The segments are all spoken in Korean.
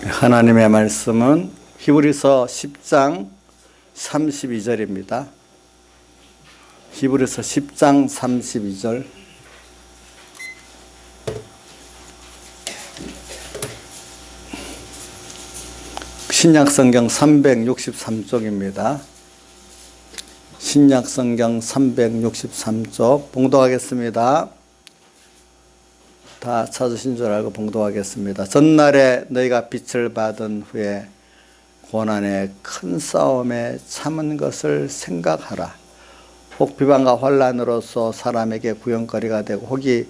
하나님의 말씀은 히브리서 10장 32절입니다. 히브리서 10장 32절. 신약성경 363쪽입니다. 신약성경 363쪽 봉독하겠습니다. 다 찾으신 줄 알고 봉독하겠습니다. 전날에 너희가 빛을 받은 후에 고난의 큰 싸움에 참은 것을 생각하라. 혹 비방과 환난으로서 사람에게 구연거리가 되고 혹이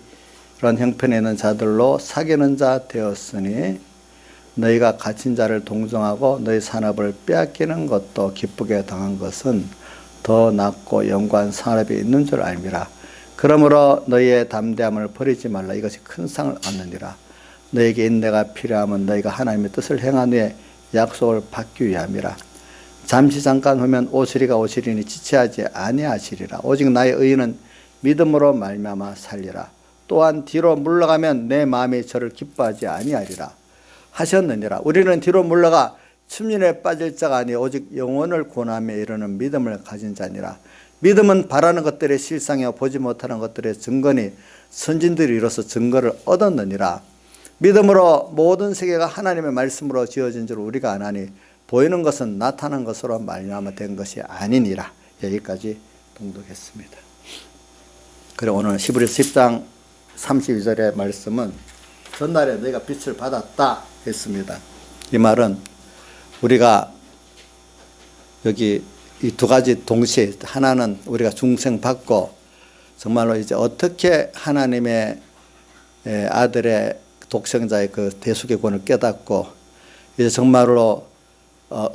이런 형편에 있는 자들로 사귀는 자 되었으니 너희가 갇힌 자를 동정하고 너희 산업을 빼앗기는 것도 기쁘게 당한 것은 더 낫고 영광 산업이 있는 줄 알미라. 그러므로 너희의 담대함을 버리지 말라. 이것이 큰 상을 얻느니라. 너희에게 인내가 필요하면 너희가 하나님의 뜻을 행한 후에 약속을 받기 위함이라. 잠시 잠깐 후면 오시리가 오시리니 지체하지 아니하시리라. 오직 나의 의인은 믿음으로 말미암아 살리라. 또한 뒤로 물러가면 내 마음이 저를 기뻐하지 아니하리라 하셨느니라. 우리는 뒤로 물러가 춤륜에 빠질 자가 아니 오직 영혼을 고난에 이르는 믿음을 가진 자니라. 믿음은 바라는 것들의 실상이요 보지 못하는 것들의 증거니 선진들이 이로써 증거를 얻었느니라. 믿음으로 모든 세계가 하나님의 말씀으로 지어진 줄 우리가 아나니 보이는 것은 나타난 것으로 말미암아 된 것이 아니니라. 여기까지 봉독했습니다. 그리고 오늘 히브리서 10장 32절의 말씀은 전날에 너희가 빛을 받았다 했습니다. 이 말은 우리가 여기 이 두 가지 동시에 하나는 우리가 중생 받고 정말로 이제 어떻게 하나님의 아들의 독생자의 그 대속의 권을 깨닫고 이제 정말로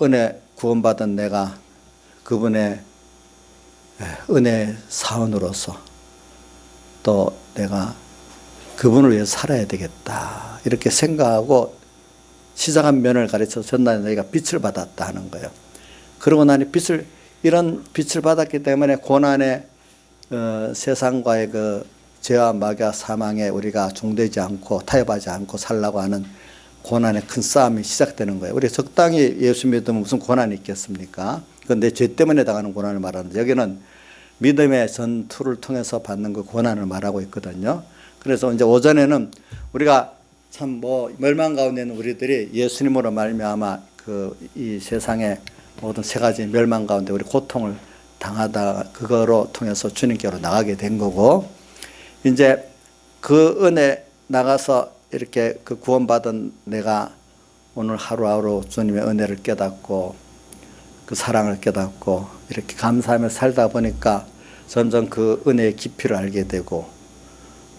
은혜 구원받은 내가 그분의 은혜 사원으로서 또 내가 그분을 위해서 살아야 되겠다 이렇게 생각하고 시작한 면을 가르쳐서 전날에 너희가 빛을 받았다 하는 거예요. 그러고 나니 이런 빛을 받았기 때문에 고난의 세상과의 그 죄와 마귀와 사망에 우리가 종되지 않고 타협하지 않고 살라고 하는 고난의 큰 싸움이 시작되는 거예요. 우리 적당히 예수 믿으면 무슨 고난이 있겠습니까? 그런데 죄 때문에 당하는 고난을 말하는데 여기는 믿음의 전투를 통해서 받는 그 고난을 말하고 있거든요. 그래서 이제 오전에는 우리가 참 멸망 가운데 있는 우리들이 예수님으로 말미암아 이 세상에 모든 세 가지 멸망 가운데 우리 고통을 당하다 그거로 통해서 주님께로 나가게 된 거고 이제 그 은혜 나가서 이렇게 그 구원받은 내가 오늘 하루하루 주님의 은혜를 깨닫고 그 사랑을 깨닫고 이렇게 감사하며 살다 보니까 점점 그 은혜의 깊이를 알게 되고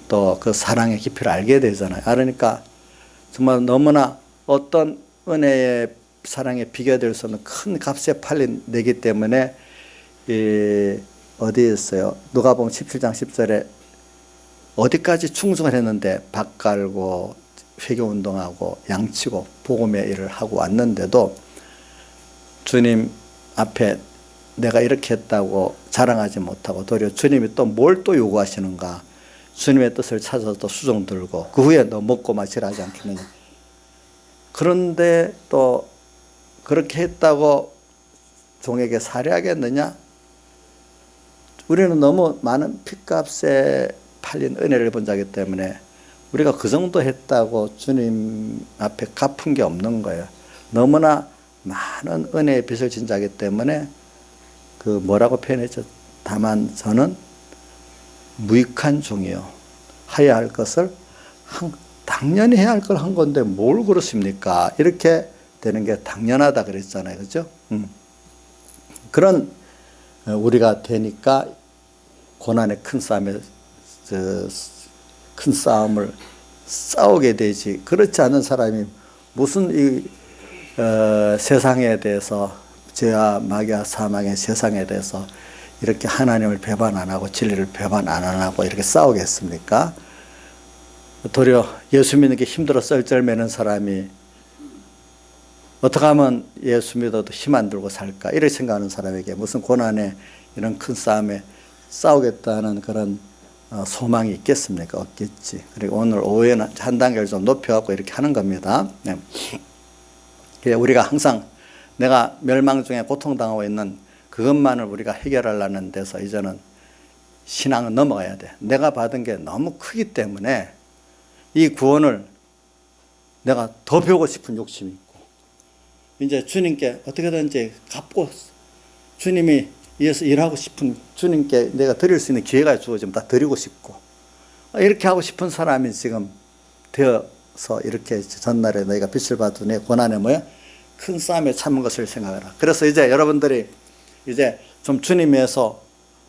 또 그 사랑의 깊이를 알게 되잖아요. 그러니까 정말 너무나 어떤 은혜의 사랑에 비교될 수 없는 큰 값에 팔린 내기 때문에 어디에 있어요? 누가복음 17장 10절에 어디까지 충성을 했는데 밥 갈고 회개운동하고 양치고 복음의 일을 하고 왔는데도 주님 앞에 내가 이렇게 했다고 자랑하지 못하고 도리어 주님이 또 뭘 또 요구하시는가 주님의 뜻을 찾아서 또 수종 들고 그 후에 너 먹고 마시라 하지 않겠느냐. 그런데 또 그렇게 했다고 종에게 살해하겠느냐? 우리는 너무 많은 핏값에 팔린 은혜를 본 자이기 때문에 우리가 그 정도 했다고 주님 앞에 갚은 게 없는 거예요. 너무나 많은 은혜의 빚을 진 자이기 때문에 그 뭐라고 표현했죠? 다만 저는 무익한 종이요. 해야 할 것을 당연히 해야 할 걸 한 건데 뭘 그렇습니까? 이렇게 되는 게 당연하다 그랬잖아요. 그죠? 그런 우리가 되니까 고난의 큰 싸움을 싸우게 되지. 그렇지 않은 사람이 무슨 이 세상에 대해서 죄와 마귀와 사망의 세상에 대해서 이렇게 하나님을 배반 안 하고 진리를 배반 안 하고 이렇게 싸우겠습니까? 도리어 예수 믿는 게 힘들어 썰쩔매는 사람이 어떻게 하면 예수 믿어도 힘 안 들고 살까 이렇게 생각하는 사람에게 무슨 고난에 이런 큰 싸움에 싸우겠다는 그런 소망이 있겠습니까? 없겠지. 그리고 오늘 오후에는 한 단계를 좀 높여갖고 이렇게 하는 겁니다. 네. 우리가 항상 내가 멸망 중에 고통당하고 있는 그것만을 우리가 해결하려는 데서 이제는 신앙은 넘어가야 돼. 내가 받은 게 너무 크기 때문에 이 구원을 내가 더 배우고 싶은 욕심이 있고, 이제 주님께 어떻게든지 갚고 주님이 위해서 일하고 싶은, 주님께 내가 드릴 수 있는 기회가 주어지면 다 드리고 싶고, 이렇게 하고 싶은 사람이 지금 되어서 이렇게 전날에 너희가 빛을 받은 내 고난에 뭐야? 큰 싸움에 참은 것을 생각해라. 그래서 이제 여러분들이 이제 좀 주님 위해서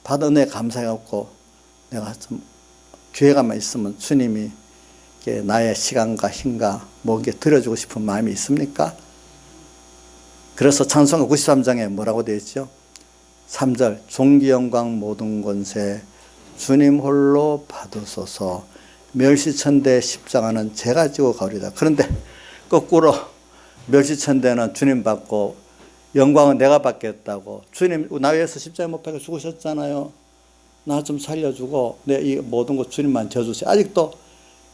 받은 은혜에 감사해갖고 내가 좀 기회가만 있으면 주님이 나의 시간과 힘과 뭔게 드려주고 싶은 마음이 있습니까? 그래서 찬송가 93장에 뭐라고 되어 있죠? 3절 존귀 영광 모든 권세 주님 홀로 받으소서 멸시천대 십자가는 제가 지고 가오리다. 그런데 거꾸로 멸시천대는 주님 받고 영광은 내가 받겠다고. 주님 나 위해서 십자가에 못 박혀 죽으셨잖아요. 나 좀 살려주고 내 이 모든 것 주님만 져주세요. 아직도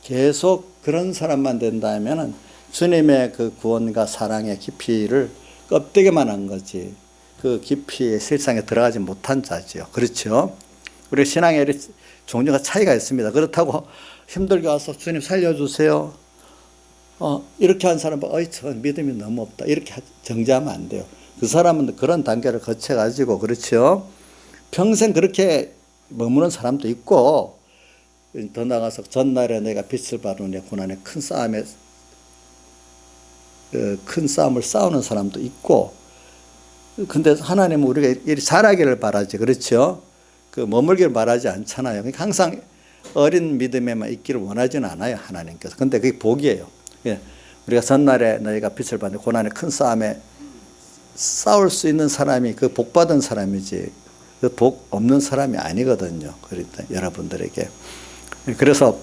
계속 그런 사람만 된다면은 주님의 그 구원과 사랑의 깊이를 껍데기만 한 거지 그 깊이의 실상에 들어가지 못한 자지요. 그렇죠? 우리 신앙에 종류가 차이가 있습니다. 그렇다고 힘들게 와서 주님 살려주세요. 이렇게 한 사람은 저 믿음이 너무 없다. 이렇게 정죄하면 안 돼요. 그 사람은 그런 단계를 거쳐가지고, 그렇죠? 평생 그렇게 머무는 사람도 있고, 더 나가서 전날에 내가 빛을 발하는 내 고난의 큰 싸움을 싸우는 사람도 있고, 근데 하나님은 우리가 이리 자라기를 바라지, 그렇죠? 머물기를 바라지 않잖아요. 그러니까 항상 어린 믿음에만 있기를 원하지는 않아요, 하나님께서. 근데 그게 복이에요. 우리가 전날에 너희가 빛을 받는 고난의 큰 싸움에 싸울 수 있는 사람이 그 복 받은 사람이지, 그 복 없는 사람이 아니거든요. 그러니까 여러분들에게. 그래서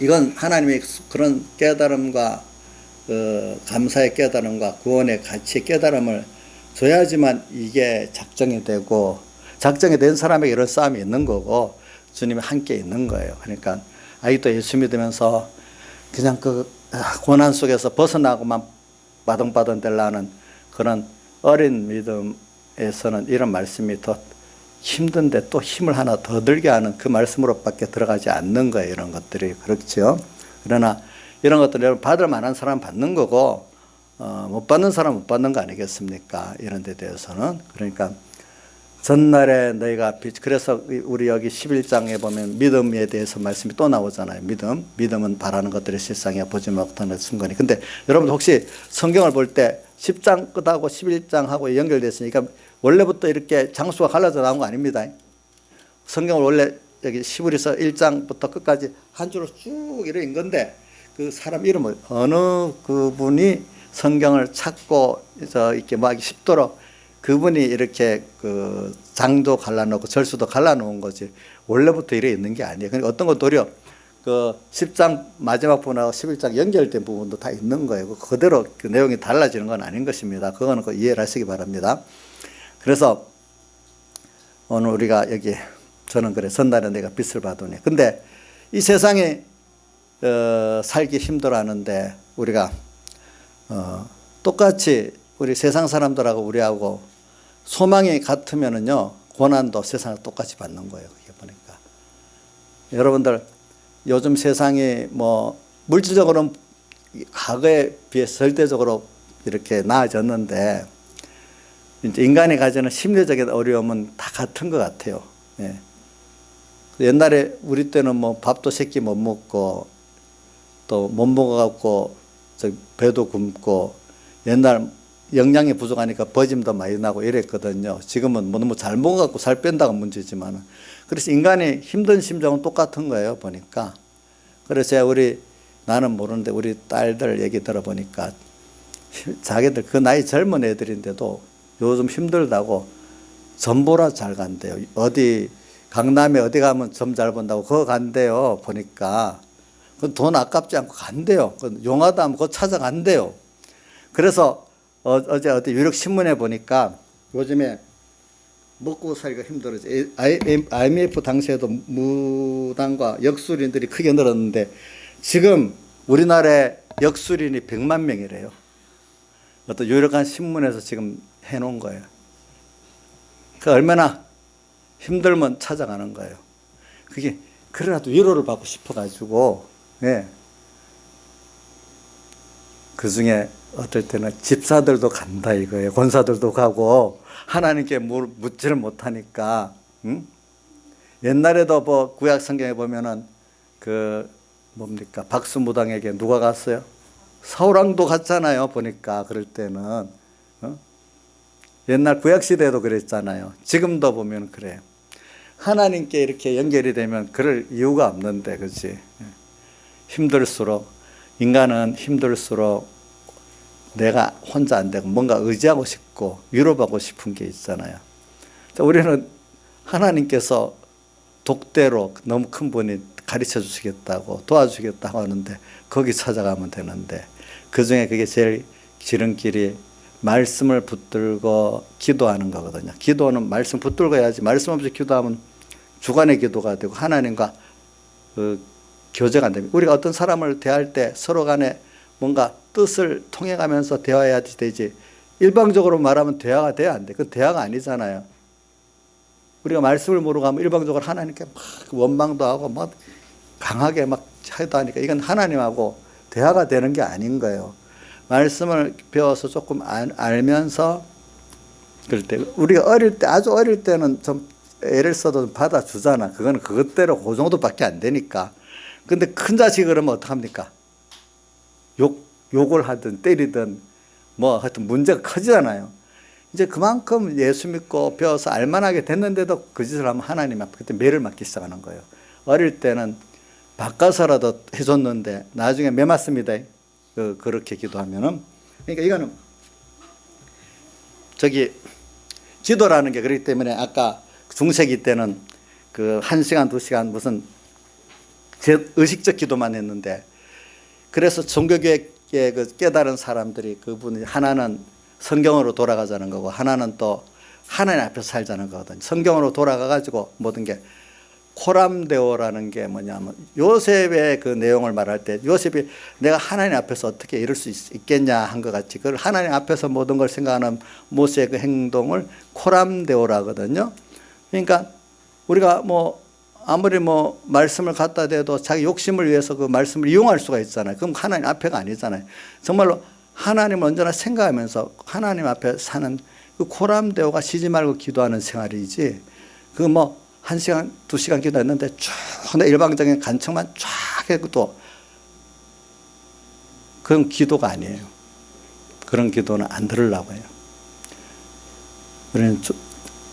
이건 하나님의 그런 깨달음과 감사의 깨달음과 구원의 가치의 깨달음을 줘야지만 이게 작정이 되고, 작정이 된 사람에게 이런 싸움이 있는 거고 주님이 함께 있는 거예요. 그러니까 아직도 예수 믿으면서 그냥 그 고난 속에서 벗어나고만 바등바등 되려는 그런 어린 믿음에서는 이런 말씀이 더 힘든데 또 힘을 하나 더 들게 하는 그 말씀으로밖에 들어가지 않는 거예요. 이런 것들이. 그렇죠? 그러나 이런 것들 여러분 받을 만한 사람 받는 거고 못 받는 사람 못 받는 거 아니겠습니까? 이런 데 대해서는. 그러니까 전날에 너희가 그래서 우리 여기 11장에 보면 믿음에 대해서 말씀이 또 나오잖아요. 믿음은 바라는 것들의 실상이야 보지 못하는 순간이. 근데 여러분 혹시 성경을 볼 때 10장 끝하고 11장하고 연결됐으니까 원래부터 이렇게 장수가 갈라져 나온 거 아닙니다. 성경을 원래 여기 시브리서 1장부터 끝까지 한 줄로 쭉 이런 건데 그 사람 이름을 어느 그분이 성경을 찾고 이렇게 뭐 하기 쉽도록 그분이 이렇게 그 장도 갈라놓고 절수도 갈라놓은 거지 원래부터 이래 있는 게 아니에요. 그러니까 어떤 것도 오히려 그 10장 마지막 부분하고 11장 연결된 부분도 다 있는 거예요. 그대로 그 내용이 달라지는 건 아닌 것입니다. 그거는 이해를 하시기 바랍니다. 그래서 오늘 우리가 여기 저는 그래 전날에 내가 빛을 받으니. 근데 이 세상에 살기 힘들어하는데 우리가 똑같이 우리 세상 사람들하고 우리하고 소망이 같으면은요 고난도 세상을 똑같이 받는 거예요. 그게 보니까 여러분들 요즘 세상이 뭐 물질적으로는 과거에 비해서 절대적으로 이렇게 나아졌는데 이제 인간이 가지는 심리적인 어려움은 다 같은 것 같아요. 예. 옛날에 우리 때는 뭐 밥도 세끼 못 먹고 또 못 먹어갖고 배도 굶고 옛날 영양이 부족하니까 버짐도 많이 나고 이랬거든요. 지금은 뭐 너무 잘 먹어갖고 살 뺀다가 문제지만 그래서 인간이 힘든 심정은 똑같은 거예요 보니까. 그래서 나는 모르는데 우리 딸들 얘기 들어보니까 자기들 그 나이 젊은 애들인데도 요즘 힘들다고 점 보러 잘 간대요. 어디 강남에 어디 가면 점 잘 본다고 그거 간대요 보니까. 돈 아깝지 않고 간대요. 용하다 하면 그거 찾아간대요. 그래서 어제 어디 유력 신문에 보니까 요즘에 먹고 살기가 힘들어져. IMF 당시에도 무당과 역술인들이 크게 늘었는데 지금 우리나라에 역술인이 100만 명이래요. 어떤 유력한 신문에서 지금 해놓은 거예요. 그 얼마나 힘들면 찾아가는 거예요. 그게 그래라도 위로를 받고 싶어가지고, 예. 그 중에 어떨 때는 집사들도 간다 이거예요. 권사들도 가고 하나님께 묻지를 못하니까. 응? 옛날에도 뭐 구약 성경에 보면은 그 뭡니까 박수무당에게 누가 갔어요? 사울왕도 갔잖아요. 보니까 그럴 때는 옛날 구약 시대에도 그랬잖아요. 지금도 보면 그래요. 하나님께 이렇게 연결이 되면 그럴 이유가 없는데, 그렇지? 힘들수록 인간은 힘들수록 내가 혼자 안 되고 뭔가 의지하고 싶고 위로받고 싶은 게 있잖아요. 우리는 하나님께서 독대로 너무 큰 분이 가르쳐 주시겠다고 도와주겠다고 하는데 거기 찾아가면 되는데, 그중에 그게 제일 지름길이 말씀을 붙들고 기도하는 거거든요. 기도는 말씀 붙들고 해야지, 말씀 없이 기도하면 주관의 기도가 되고 하나님과 교제가 안 됩니다. 우리가 어떤 사람을 대할 때 서로 간에 뭔가 뜻을 통해가면서 대화해야 되지, 일방적으로 말하면 대화가 돼야 안 돼. 그건 대화가 아니잖아요. 우리가 말씀을 모르고 하면 일방적으로 하나님께 막 원망도 하고 막 강하게 막 해도 하니까 이건 하나님하고 대화가 되는 게 아닌 거예요. 말씀을 배워서 조금 알면서, 그럴 때 우리가 어릴 때, 아주 어릴 때는 좀 애를 써도 받아주잖아. 그건 그것대로 그 정도밖에 안 되니까. 근데 큰 자식이 그러면 어떡합니까? 욕을 하든 때리든 뭐 하여튼 문제가 커지잖아요. 이제 그만큼 예수 믿고 배워서 알만하게 됐는데도 그 짓을 하면 하나님 앞에 그때 매를 맞기 시작하는 거예요. 어릴 때는 바꿔서라도 해줬는데 나중에 매 맞습니다. 그렇게 기도하면은. 그러니까 이거는 기도라는 게 그렇기 때문에 아까 중세기 때는 그 1시간, 2시간 무슨 의식적 기도만 했는데, 그래서 종교개혁에 그 깨달은 사람들이 그분이 하나는 성경으로 돌아가자는 거고 하나는 또 하나님 앞에서 살자는 거거든요. 성경으로 돌아가가지고 모든 게 코람데오라는 게 뭐냐면 요셉의 그 내용을 말할 때 요셉이 내가 하나님 앞에서 어떻게 이럴 수 있겠냐 한 것 같이 그걸 하나님 앞에서 모든 걸 생각하는 모세의 그 행동을 코람데오라거든요. 그러니까 우리가 뭐 아무리 뭐 말씀을 갖다 대도 자기 욕심을 위해서 그 말씀을 이용할 수가 있잖아요. 그럼 하나님 앞에가 아니잖아요. 정말로 하나님을 언제나 생각하면서 하나님 앞에 사는 그 코람데오가 쉬지 말고 기도하는 생활이지, 그 뭐 1시간, 2시간 기도했는데 쭉 일방적인 간청만 쫙 해도 그건 기도가 아니에요. 그런 기도는 안 들으려고 해요. 우리는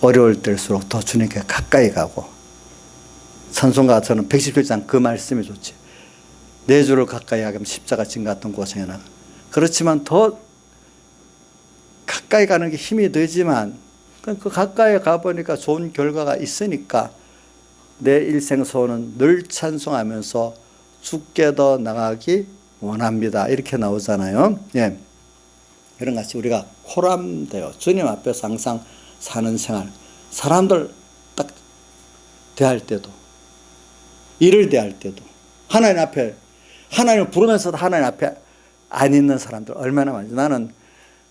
어려울 때일수록 더 주님께 가까이 가고, 찬송가 저는 117장 그 말씀이 좋지. 내 주를 가까이 하면 십자가 진 같은 고생에 나가. 그렇지만 더 가까이 가는 게 힘이 들지만 그 가까이 가보니까 좋은 결과가 있으니까 내 일생 소원은 늘 찬송하면서 주께 더 나가기 원합니다. 이렇게 나오잖아요. 예. 이런 같이 우리가 코람되어 주님 앞에서 항상 사는 생활, 사람들 딱 대할 때도, 일을 대할 때도 하나님 앞에, 하나님을 부르면서도 하나님 앞에 안 있는 사람들 얼마나 많지. 나는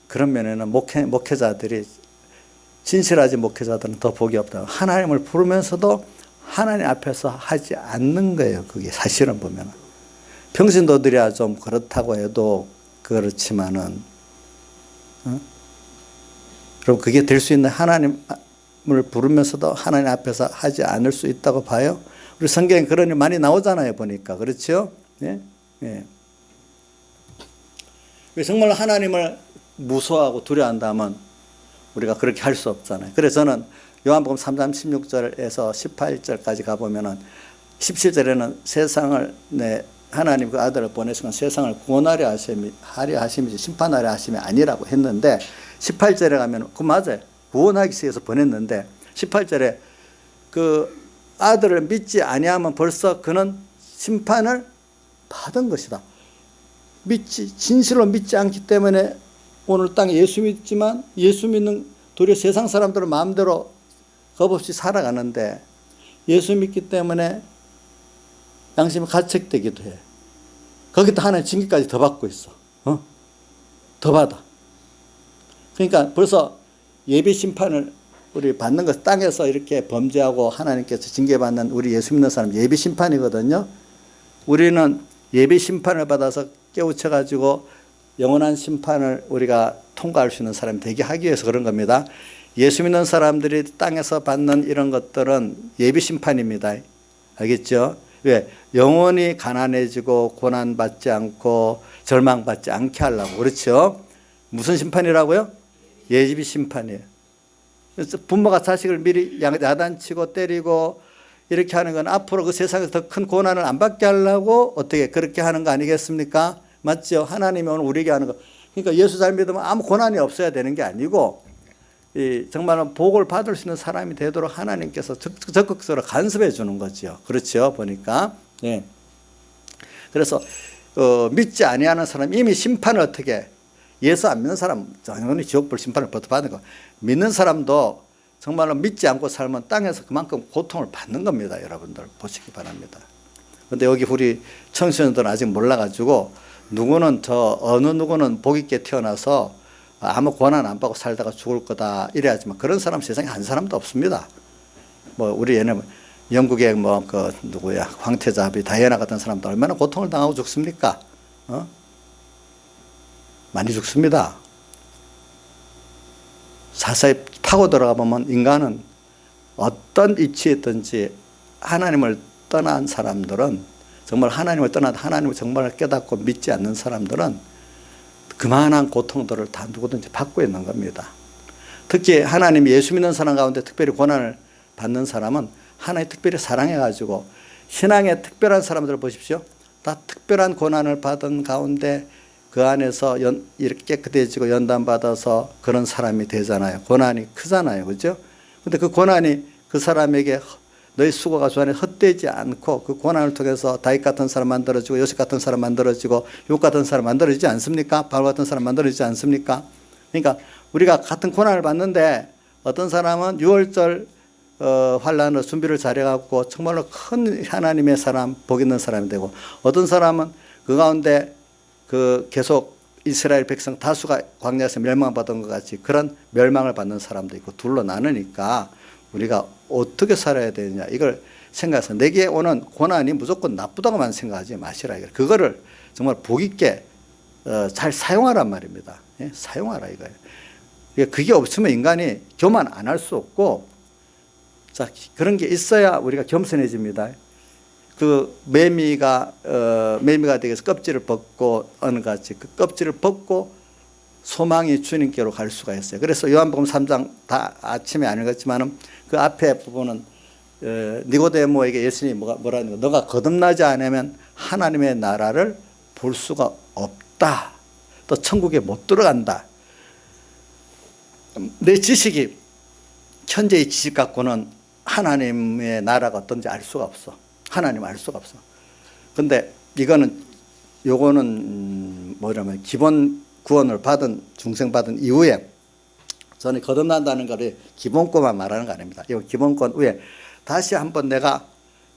그런 면에는 목회자들이, 진실하지 목회자들은 더 복이 없다. 하나님을 부르면서도 하나님 앞에서 하지 않는 거예요. 그게 사실은 보면 평신도들이야 좀 그렇다고 해도 그렇지만은, 그럼 그게 될 수 있는, 하나님을 부르면서도 하나님 앞에서 하지 않을 수 있다고 봐요. 우리 성경에 그런 일 많이 나오잖아요. 보니까 그렇죠? 예? 예. 정말 하나님을 무서워하고 두려워한다면 우리가 그렇게 할 수 없잖아요. 그래서 저는 요한복음 3장 16절에서 18절까지 가보면은 17절에는 세상을 하나님 그 아들을 보내시고 세상을 구원하려 하심이지 심판하려 하심이 아니라고 했는데, 18절에 가면 그 맞아요. 구원하기 위해서 보냈는데 18절에 그 아들을 믿지 아니하면 벌써 그는 심판을 받은 것이다. 진실로 믿지 않기 때문에 오늘 땅에 예수 믿지만 예수 믿는 도리어 세상 사람들은 마음대로 겁없이 살아가는데 예수 믿기 때문에 양심이 가책되기도 해. 거기다 하나님 징계까지 더 받고 있어. 더 받아. 그러니까 벌써 예비 심판을 우리 받는 것, 땅에서 이렇게 범죄하고 하나님께서 징계받는 우리 예수 믿는 사람 예비 심판이거든요. 우리는 예비 심판을 받아서 깨우쳐 가지고 영원한 심판을 우리가 통과할 수 있는 사람이 되게 하기 위해서 그런 겁니다. 예수 믿는 사람들이 땅에서 받는 이런 것들은 예비 심판입니다. 알겠죠? 왜? 영원히 가난해지고 고난받지 않고 절망받지 않게 하려고. 그렇죠? 무슨 심판이라고요? 예비 심판이에요. 그래서 부모가 자식을 미리 야단치고 때리고 이렇게 하는 건 앞으로 그 세상에서 더 큰 고난을 안 받게 하려고 어떻게 그렇게 하는 거 아니겠습니까? 맞죠? 하나님이 오늘 우리에게 하는 거. 그러니까 예수 잘 믿으면 아무 고난이 없어야 되는 게 아니고 정말 복을 받을 수 있는 사람이 되도록 하나님께서 적극적으로 간섭해 주는 거죠. 그렇죠? 보니까. 예. 그래서 믿지 아니하는 사람 이미 심판을 어떻게 예수 안 믿는 사람 당연히 지옥불 심판을 받는 거. 믿는 사람도 정말로 믿지 않고 살면 땅에서 그만큼 고통을 받는 겁니다. 여러분들 보시기 바랍니다. 그런데 여기 우리 청소년들은 아직 몰라가지고 누구는 어느 누구는 복 있게 태어나서 아무 고난 안 받고 살다가 죽을 거다 이래야지만 그런 사람 세상에 한 사람도 없습니다. 뭐 우리 얘네 영국의 누구야 황태자비 다이애나 같은 사람도 얼마나 고통을 당하고 죽습니까? 많이 죽습니다. 자세히 파고 들어가 보면 인간은 어떤 위치에 있든지 하나님을 떠난 사람들은 정말 하나님을 정말 깨닫고 믿지 않는 사람들은 그만한 고통들을 다 누구든지 받고 있는 겁니다. 특히 하나님이 예수 믿는 사람 가운데 특별히 고난을 받는 사람은 하나님 특별히 사랑해가지고 신앙의 특별한 사람들을 보십시오. 다 특별한 고난을 받은 가운데 그 안에서 이렇게 깨끗해지고 연단받아서 그런 사람이 되잖아요. 고난이 크잖아요. 그죠? 근데 그 고난이 그 사람에게 너희 수고가 주 안에 헛되지 않고 그 고난을 통해서 다윗 같은 사람 만들어지고 요셉 같은 사람 만들어지고 욥 같은 사람 만들어지지 않습니까? 바울 같은 사람 만들어지지 않습니까? 그러니까 우리가 같은 고난을 받는데 어떤 사람은 6월절 환란으로 준비를 잘해갖고 정말로 큰 하나님의 사람, 복 있는 사람이 되고 어떤 사람은 그 가운데 계속 이스라엘 백성 다수가 광야에서 멸망받은 것 같이 그런 멸망을 받는 사람도 있고 둘로 나누니까 우리가 어떻게 살아야 되느냐 이걸 생각해서 내게 오는 고난이 무조건 나쁘다고만 생각하지 마시라. 그거를 정말 복 있게 잘 사용하란 말입니다. 예? 사용하라 이거예요. 그게 없으면 인간이 교만 안 할 수 없고 자 그런 게 있어야 우리가 겸손해집니다. 그 매미가 되기 위해서 껍질을 벗고 어느 같이 그 껍질을 벗고 소망이 주님께로 갈 수가 있어요. 그래서 요한복음 3장 다 아침에 안 읽었지만은 그 앞에 부분은 니고데모에게 예수님이 뭐라는 거 너가 거듭나지 않으면 하나님의 나라를 볼 수가 없다. 또 천국에 못 들어간다. 내 지식이 현재의 지식 갖고는 하나님의 나라가 어떤지 알 수가 없어. 하나님 알 수가 없어. 근데 요거는 뭐냐면 기본 구원을 받은 중생 받은 이후에 저는 거듭난다는 거를 기본권만 말하는 거 아닙니다. 이 기본권 후에 다시 한번 내가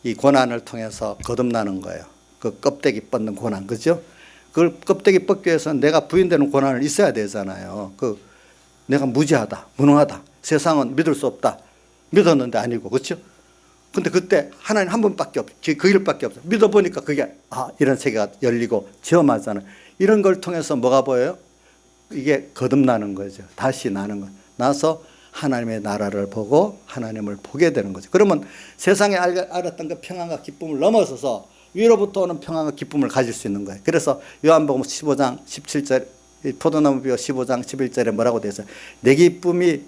이 고난을 통해서 거듭나는 거예요. 그 껍데기 뻗는 고난, 그죠? 그걸 껍데기 뻗기 위해서는 내가 부인되는 고난을 있어야 되잖아요. 내가 무지하다, 무능하다, 세상은 믿을 수 없다. 믿었는데 아니고, 그렇죠? 근데 그때 하나님 한 분밖에 없어. 그 일밖에 없어. 믿어보니까 그게 이런 세계가 열리고 체험하잖아요. 이런 걸 통해서 뭐가 보여요? 이게 거듭나는 거죠. 다시 나는 거. 나서 하나님의 나라를 보고 하나님을 보게 되는 거죠. 그러면 세상에 알았던 그 평안과 기쁨을 넘어서서 위로부터 오는 평안과 기쁨을 가질 수 있는 거예요. 그래서 요한복음 15장 17절 포도나무 비유 15장 11절에 뭐라고 되어 있어요? 내 기쁨이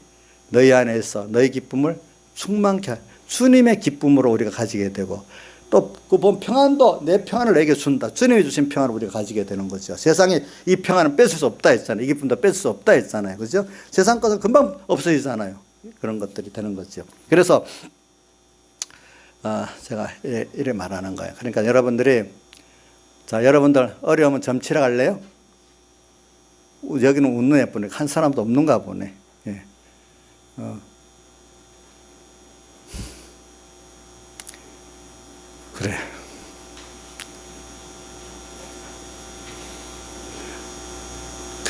너희 안에 있어 너희 기쁨을 충만케 할 주님의 기쁨으로 우리가 가지게 되고 또 그 본 평안도 내 평안을 내게 준다. 주님이 주신 평안을 우리가 가지게 되는 거죠. 세상에 이 평안은 뺏을 수 없다 했잖아요. 이 기쁨도 뺏을 수 없다 했잖아요. 그죠? 세상 것은 금방 없어지잖아요. 그런 것들이 되는 거죠. 그래서 제가 이래 말하는 거예요. 그러니까 여러분들 어려우면 점치러 갈래요? 여기는 웃는 애 뿐이고 한 사람도 없는가 보네. 예. 그래.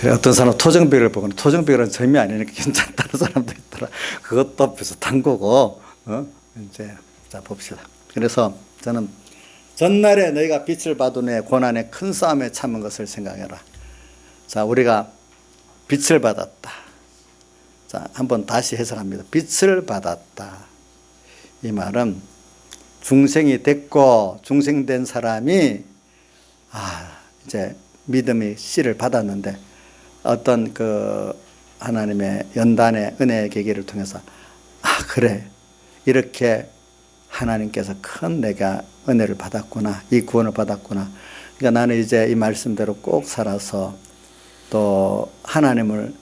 그래, 어떤 사람 토정비를 보거나 토정비는 점이 아니니까 괜찮다는 사람도 있더라. 그것도 비슷한 거고, 이제, 자, 봅시다. 그래서 저는 전날에 너희가 빛을 받은 후에 고난의 큰 싸움에 참은 것을 생각해라. 자, 우리가 빛을 받았다. 자, 한번 다시 해석합니다. 빛을 받았다. 이 말은 중생이 됐고, 중생된 사람이, 이제 믿음의 씨를 받았는데, 어떤 그 하나님의 연단의 은혜의 계기를 통해서, 그래. 이렇게 하나님께서 큰 내가 은혜를 받았구나. 이 구원을 받았구나. 그러니까 나는 이제 이 말씀대로 꼭 살아서 또 하나님을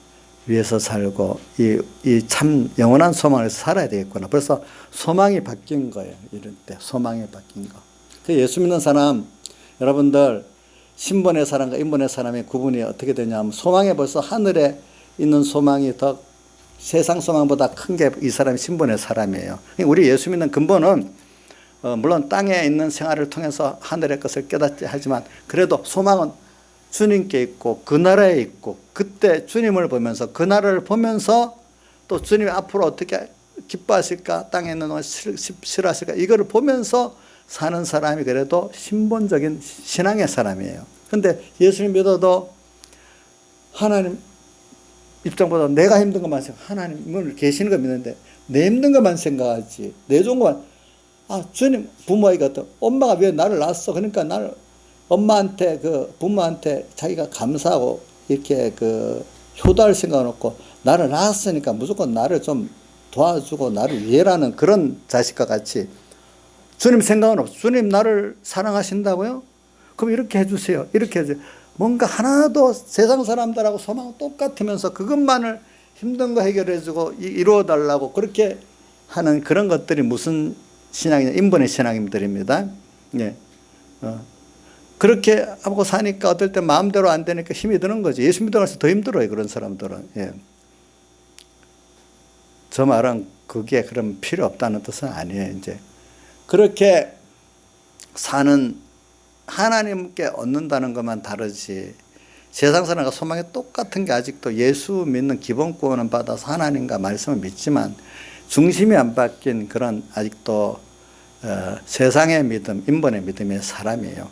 위해서 살고 이 참 영원한 소망을 살아야 되겠구나. 벌써 소망이 바뀐 거예요. 이럴 때 소망이 바뀐 거. 그 예수 믿는 사람 여러분들 신분의 사람과 인분의 사람의 구분이 어떻게 되냐면 소망에 벌써 하늘에 있는 소망이 더 세상 소망보다 큰 게 이 사람이 신분의 사람이에요. 우리 예수 믿는 근본은 물론 땅에 있는 생활을 통해서 하늘의 것을 깨닫지 하지만 그래도 소망은 주님께 있고 그 나라에 있고 그때 주님을 보면서 그 나라를 보면서 또 주님이 앞으로 어떻게 기뻐하실까 땅에 있는 것을 싫어하실까 이거를 보면서 사는 사람이 그래도 신본적인 신앙의 사람이에요. 근데 예수님 믿어도 하나님 입장보다 내가 힘든 것만 생각, 하나님을 계시는 거 믿는데 내 힘든 것만 생각하지 내 좋은 것만 주님 부모에게 어떤 엄마가 왜 나를 낳았어? 그러니까 나를 엄마한테 부모한테 자기가 감사하고 이렇게 효도할 생각은 없고 나를 낳았으니까 무조건 나를 좀 도와주고 나를 이해라는 그런 자식과 같이 주님 생각은 없어. 주님 나를 사랑하신다고요? 그럼 이렇게 해주세요. 이렇게 해주세요. 뭔가 하나도 세상 사람들하고 소망은 똑같으면서 그것만을 힘든 거 해결해주고 이루어달라고 그렇게 하는 그런 것들이 무슨 신앙이냐? 인본의 신앙님들입니다. 예. 그렇게 하고 사니까 어떨 때 마음대로 안 되니까 힘이 드는 거지. 예수 믿어가서 더 힘들어요. 그런 사람들은. 예. 저 말은 그게 그럼 필요 없다는 뜻은 아니에요. 이제 그렇게 사는 하나님께 얻는다는 것만 다르지 세상 사람과 소망이 똑같은 게 아직도 예수 믿는 기본 구원은 받아서 하나님과 말씀을 믿지만 중심이 안 바뀐 그런 아직도 세상의 믿음, 인본의 믿음의 사람이에요.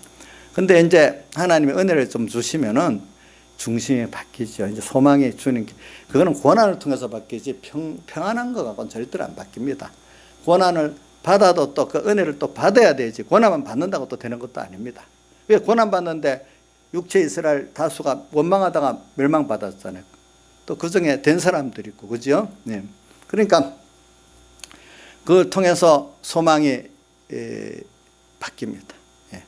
근데 이제 하나님의 은혜를 좀 주시면은 중심이 바뀌죠. 이제 소망이 주님, 그거는 고난을 통해서 바뀌지 평안한 거 갖고는 절대로 안 바뀝니다. 고난을 받아도 또 그 은혜를 또 받아야 되지. 고난만 받는다고 또 되는 것도 아닙니다. 왜 고난 받는데 육체 이스라엘 다수가 원망하다가 멸망받았잖아요. 또 그 중에 된 사람들이 있고, 그죠? 네. 그러니까 그걸 통해서 소망이 바뀝니다. 예.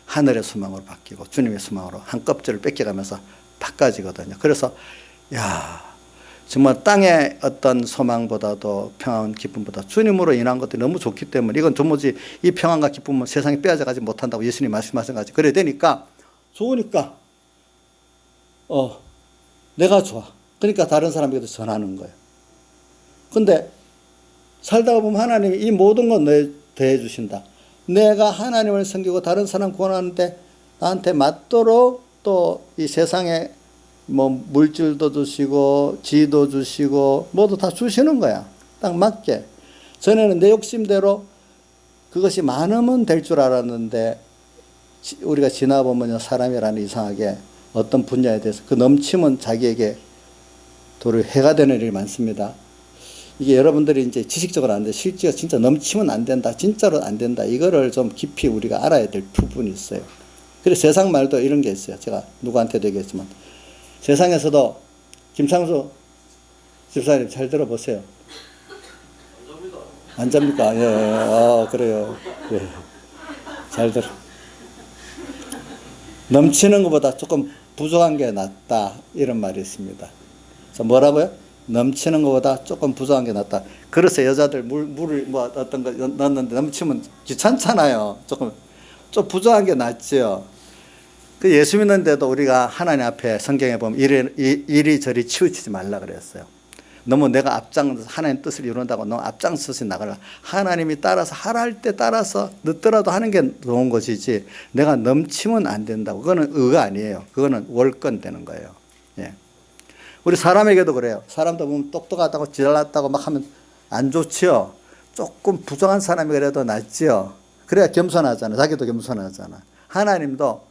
하늘의 소망으로 바뀌고 주님의 소망으로 한 껍질을 뺏겨가면서 바꿔지거든요. 그래서 정말 땅의 어떤 소망보다도 평안 기쁨보다 주님으로 인한 것들이 너무 좋기 때문에 이건 도무지 이 평안과 기쁨은 세상에 빼앗아가지 못한다고 예수님 말씀하신 것같이 그래야 되니까 좋으니까 내가 좋아. 그러니까 다른 사람에게도 전하는 거예요. 근데 살다가 보면 하나님이 이 모든 건 너에 대해 주신다. 내가 하나님을 섬기고 다른 사람 구원하는데 나한테 맞도록 또 이 세상에 뭐 물질도 주시고 지도 주시고 모두 다 주시는 거야. 딱 맞게. 전에는 내 욕심대로 그것이 많으면 될 줄 알았는데 우리가 지나보면 사람이라는 이상하게 어떤 분야에 대해서 그 넘치면 자기에게 도리어 해가 되는 일이 많습니다. 이게 여러분들이 이제 지식적으로 안 돼. 실제로 진짜 넘치면 안 된다. 진짜로 안 된다. 이거를 좀 깊이 우리가 알아야 될 부분이 있어요. 그래서 세상 말도 이런 게 있어요. 제가 누구한테도 얘기했지만 세상에서도 김창수 집사님 잘 들어보세요. 안 잡니까? 예. 그래요. 예. 잘 들어. 넘치는 것보다 조금 부족한 게 낫다. 이런 말이 있습니다. 자, 뭐라고요? 넘치는 것보다 조금 부족한 게 낫다. 그래서 여자들 물을 뭐 어떤 거 넣었는데 넘치면 귀찮잖아요. 좀 부족한 게 낫죠. 그 예수 믿는데도 우리가 하나님 앞에 성경에 보면 이리저리 치우치지 말라 그랬어요. 너무 내가 하나님 뜻을 이룬다고 너무 앞장서서 나가라. 하나님이 따라서 하라 할 때 따라서 늦더라도 하는 게 좋은 것이지 내가 넘치면 안 된다고. 그거는 의가 아니에요. 그거는 월권 되는 거예요. 예. 우리 사람에게도 그래요. 사람도 보면 똑똑하다고 지랄났다고 막 하면 안 좋지요. 조금 부정한 사람이 그래도 낫지요. 그래야 겸손하잖아. 자기도 겸손하잖아. 하나님도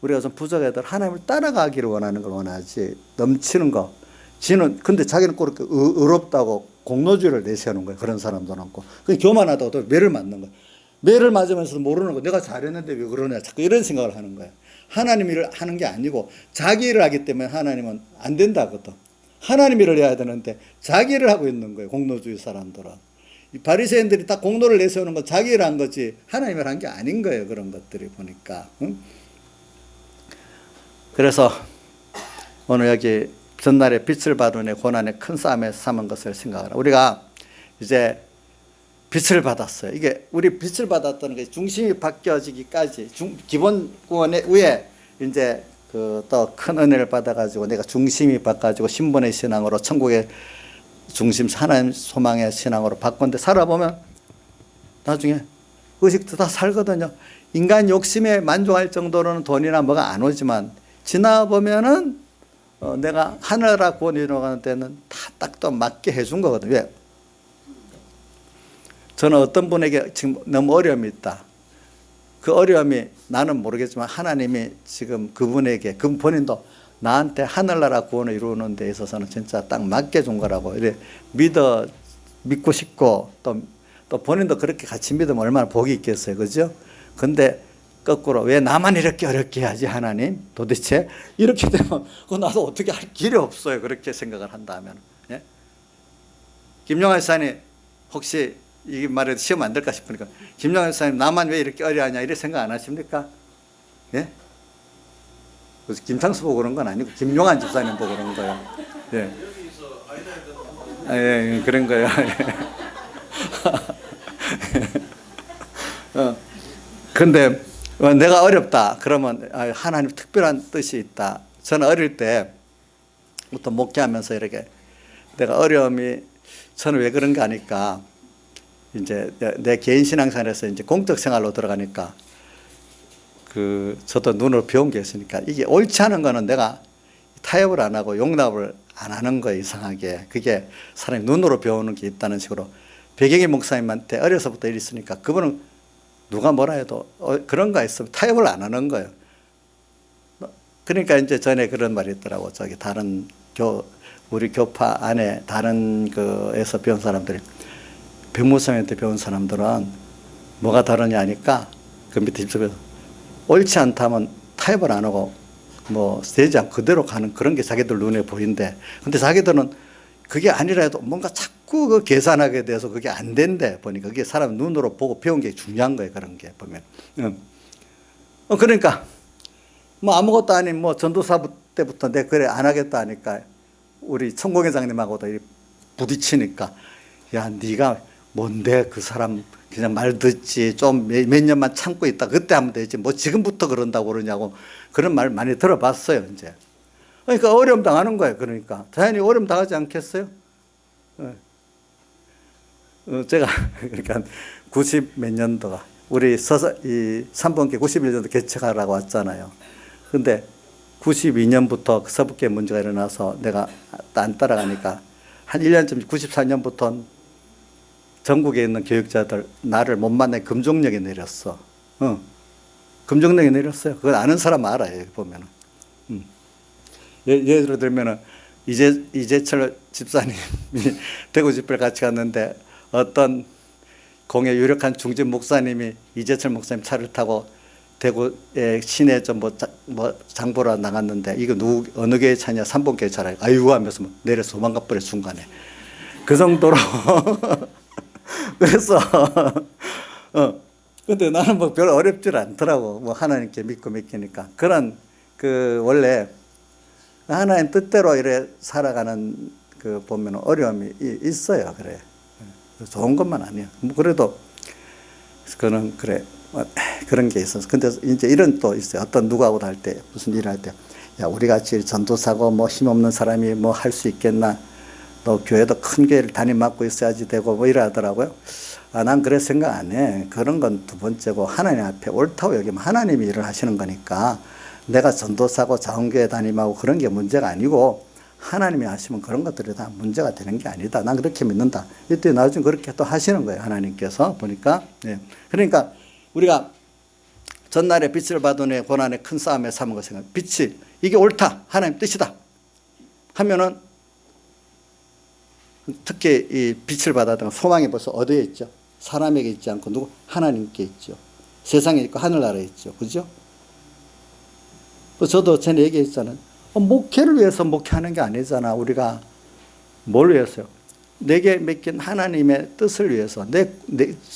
우리가 좀 부족해도 하나님을 따라가기를 원하는 걸 원하지. 넘치는 거. 지는 근데 자기는 꼭 그렇게 의롭다고 공로주의를 내세우는 거예요. 그런 사람도 많고. 그 교만하다고 또 매를 맞는 거예요. 매를 맞으면서도 모르는 거. 내가 잘했는데 왜 그러냐. 자꾸 이런 생각을 하는 거예요. 하나님 일을 하는 게 아니고 자기 일을 하기 때문에 하나님은 안 된다거든. 하나님 일을 해야 되는데 자기 일을 하고 있는 거예요. 공로주의 사람들은. 이 바리새인들이 딱 공로를 내세우는 건 자기 일을 한 거지 하나님 일을 한 게 아닌 거예요. 그런 것들이 보니까. 응? 그래서 오늘 여기 전날에 빛을 받은 의 고난의 큰 싸움에서 삼은 것을 생각하라. 우리가 이제 빛을 받았어요. 이게 우리 빛을 받았다는 게 중심이 바뀌어지기까지 기본 구원 위에 이제 그 또 큰 은혜를 받아가지고 내가 중심이 바꿔가지고 신분의 신앙으로 천국의 중심 하나님 소망의 신앙으로 바꾼데 살아보면 나중에 의식도 다 살거든요. 인간 욕심에 만족할 정도로는 돈이나 뭐가 안 오지만 지나 보면은 내가 하늘나라 구원 이루어가는 데는 다 딱 또 맞게 해준 거거든요. 왜? 저는 어떤 분에게 지금 너무 어려움이 있다. 그 어려움이 나는 모르겠지만 하나님이 지금 그분에게 그 본인도 나한테 하늘나라 구원을 이루는 데 있어서는 진짜 딱 맞게 준 거라고 이래 믿고 싶고 또 본인도 그렇게 같이 믿으면 얼마나 복이 있겠어요. 그죠? 근데 거꾸로 왜 나만 이렇게 어렵게 하지 하나님? 도대체 이렇게 되면 나도 어떻게 할 길이 없어요. 그렇게 생각을 한다면. 예? 김용환 사님 혹시 이 말에 시험 안 될까 싶으니까 김용환 사님 나만 왜 이렇게 어려하냐 이렇게 생각 안 하십니까? 예? 그래서 김창수 보고 그런 건 아니고 김용환 집사님 보고 그런 거예요. 예. 예, 그런 거예요. 근데 내가 어렵다 그러면 하나님 특별한 뜻이 있다. 저는 어릴 때부터 목회하면서 이렇게 내가 어려움이 저는 왜 그런 거 아닐까. 이제 내 개인 신앙생활에서 이제 공적 생활로 들어가니까 저도 눈으로 배운 게 있으니까 이게 옳지 않은 거는 내가 타협을 안 하고 용납을 안 하는 거예요. 이상하게 그게 사람이 눈으로 배우는 게 있다는 식으로 백영희 목사님한테 어려서부터 있으니까 그분은 누가 뭐라 해도 그런 거 있으면 타협을 안 하는 거예요. 그러니까 이제 전에 그런 말이 있더라고. 저기 다른 우리 교파 안에 다른 거에서 배운 사람들이 백무사님한테 배운 사람들은 뭐가 다르냐 하니까 그 밑에 집속에서 옳지 않다면 타협을 안 하고 뭐 세지 않고 그대로 가는 그런 게 자기들 눈에 보인대. 근데 자기들은 그게 아니라 해도 뭔가 자꾸 그 계산하게 돼서 그게 안 된대 보니까 그게 사람 눈으로 보고 배운 게 중요한 거예요. 그런 게 보면. 그러니까 뭐 아무것도 아닌 뭐 전도사 때부터 내 그래 안 하겠다 하니까 우리 천공회장님하고도 부딪히니까 야 네가 뭔데 그 사람 그냥 말 듣지 좀 몇 년만 참고 있다 그때 하면 되지 뭐 지금부터 그런다고 그러냐고 그런 말 많이 들어봤어요. 이제 그러니까 어려움 당하는 거예요. 그러니까 자연히 어려움 당하지 않겠어요? 제가 그러니까 90 몇 년도가 우리 이 3번계 91년도 개척하라고 왔잖아요. 근데 92년부터 서북계 문제가 일어나서 내가 안 따라가니까 한 1년쯤 94년부터 전국에 있는 교육자들 나를 못 만나 금종령에 내렸어. 금종령에 내렸어요. 그걸 아는 사람 알아요. 여기 보면은. 예를 들면은 이재철 집사님이 대구 집회를 같이 갔는데 어떤 공의 유력한 중진 목사님이 이재철 목사님 차를 타고 대구의 시내 좀 뭐 장보러 나갔는데 이거 어느 교회 차냐 3번 교회 차라 아이고 하면서 내려서 도망가 버려 순간에 그 정도로 그래서 근데 나는 뭐 별로 어렵질 않더라고. 뭐 하나님께 믿고 맡기니까 그런 원래 하나님 뜻대로 이래 살아가는 보면 어려움이 있어요. 그래 좋은 것만 아니야. 뭐 그래도 그는 그래 그런 게 있어서 근데 이제 이런 또 있어요. 어떤 누구하고도 할 때 무슨 일을 할 때 야 우리 같이 전도사고 뭐 힘없는 사람이 뭐 할 수 있겠나. 너 교회도 큰 교회를 담임 맡고 있어야지 되고 뭐 이러더라고요. 난 그래 생각 안 해. 그런 건 두 번째고 하나님 앞에 옳다고 여기면 하나님이 일을 하시는 거니까 내가 전도사고 자원교회 다님하고 그런 게 문제가 아니고 하나님이 하시면 그런 것들이 다 문제가 되는 게 아니다. 난 그렇게 믿는다. 이때 나중에 그렇게 또 하시는 거예요. 하나님께서 보니까. 예. 그러니까 우리가 전날에 빛을 받은 후에 고난의 큰 싸움에 삼은 것을 빛이 이게 옳다. 하나님 뜻이다. 하면은 특히 이 빛을 받았던 소망이 벌써 어디에 있죠? 사람에게 있지 않고 누구? 하나님께 있죠. 세상에 있고 하늘나라에 있죠. 그죠? 또 저도 전에 얘기했잖아요. 목회를 위해서 목회하는 게 아니잖아. 우리가 뭘 위해서요? 내게 맡긴 하나님의 뜻을 위해서,